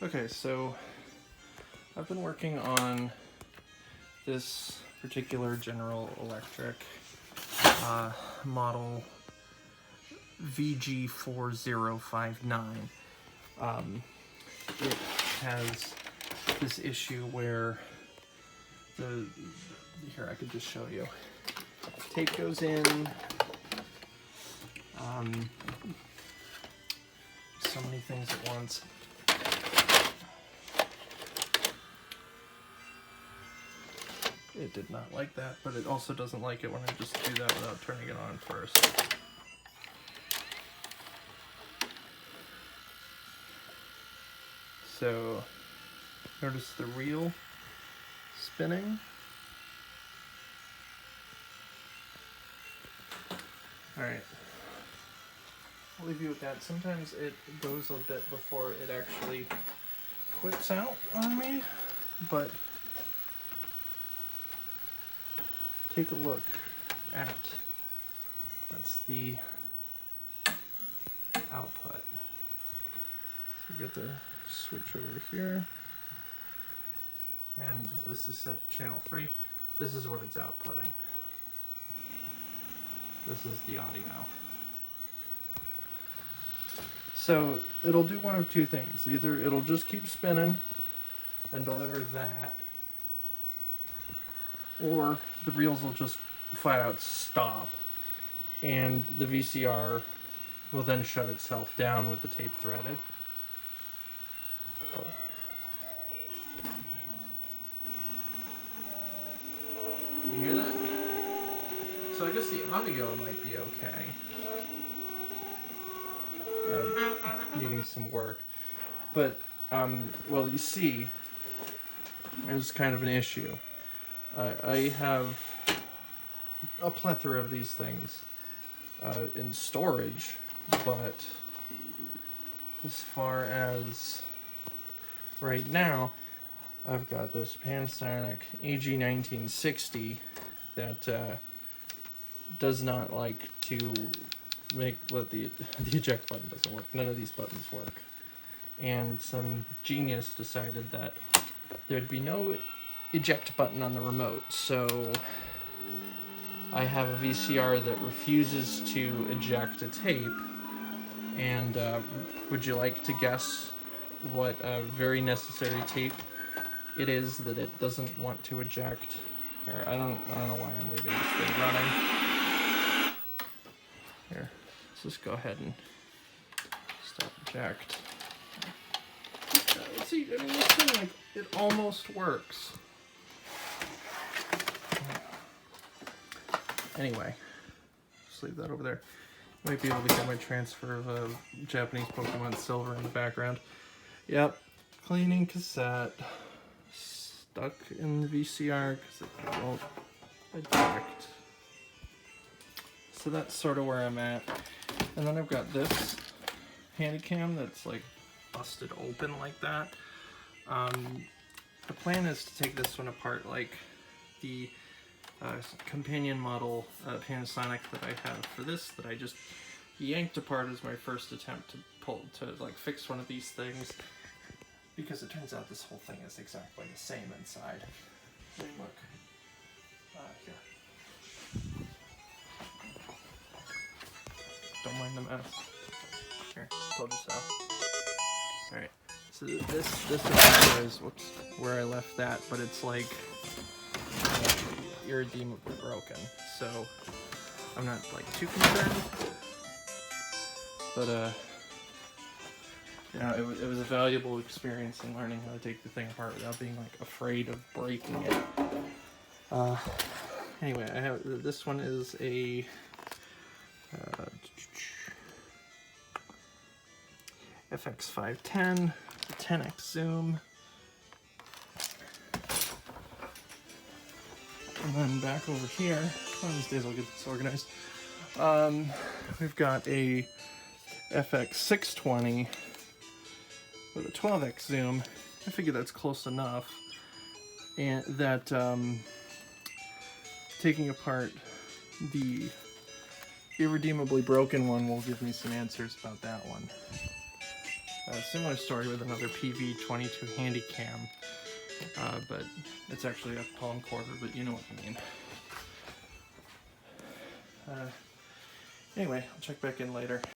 Okay, so I've been working on this particular General Electric model VG4059. It has this issue where here I could just show you. Tape goes in. So many things at once. It did not like that, but it also doesn't like it when I just do that without turning it on first. So, notice the reel spinning. Alright, I'll leave you with that. Sometimes it goes a bit before it actually quits out on me, but take a look at, that's the output. So we get the switch over here, and this is set channel 3. This is what it's outputting. This is the audio. So it'll do one of two things. Either it'll just keep spinning and deliver that, or the reels will just flat out stop, and the VCR will then shut itself down with the tape threaded. You hear that? So I guess the audio might be okay. Needing some work. But, well, you see, there's kind of an issue. I have a plethora of these things in storage, but as far as right now, I've got this Panasonic AG-1960 that does not like to let the eject button doesn't work. None of these buttons work. And some genius decided that there'd be no eject button on the remote, so I have a VCR that refuses to eject a tape. And would you like to guess what a very necessary tape it is that it doesn't want to eject? Here, I don't know why I'm leaving this thing running. Here, let's just go ahead and stop eject. See, I mean, this thing, like, it almost works. Anyway, just leave that over there. You might be able to get my transfer of Japanese Pokemon Silver in the background. Yep, cleaning cassette. Stuck in the VCR because it won't eject. So that's sort of where I'm at. And then I've got this Handycam that's like busted open like that. The plan is to take this one apart like the companion model Panasonic that I have for this that I just yanked apart as my first attempt to fix one of these things, because it turns out this whole thing is exactly the same inside. Look, here. Don't mind the mess. Here, told you so. All right. So this is where I left that, but it's like irredeemably broken. So I'm not like too concerned, but you know, it was a valuable experience in learning how to take the thing apart without being like afraid of breaking it. Anyway, I have this one is a FX510, 10x zoom, and then back over here. One of these days I'll get this organized. We've got a FX620 with a 12x zoom. I figure that's close enough. And that taking apart the irredeemably broken one will give me some answers about that one. Similar story with another PV22 Handycam, but it's actually a palm quarter, but you know what I mean. Anyway, I'll check back in later.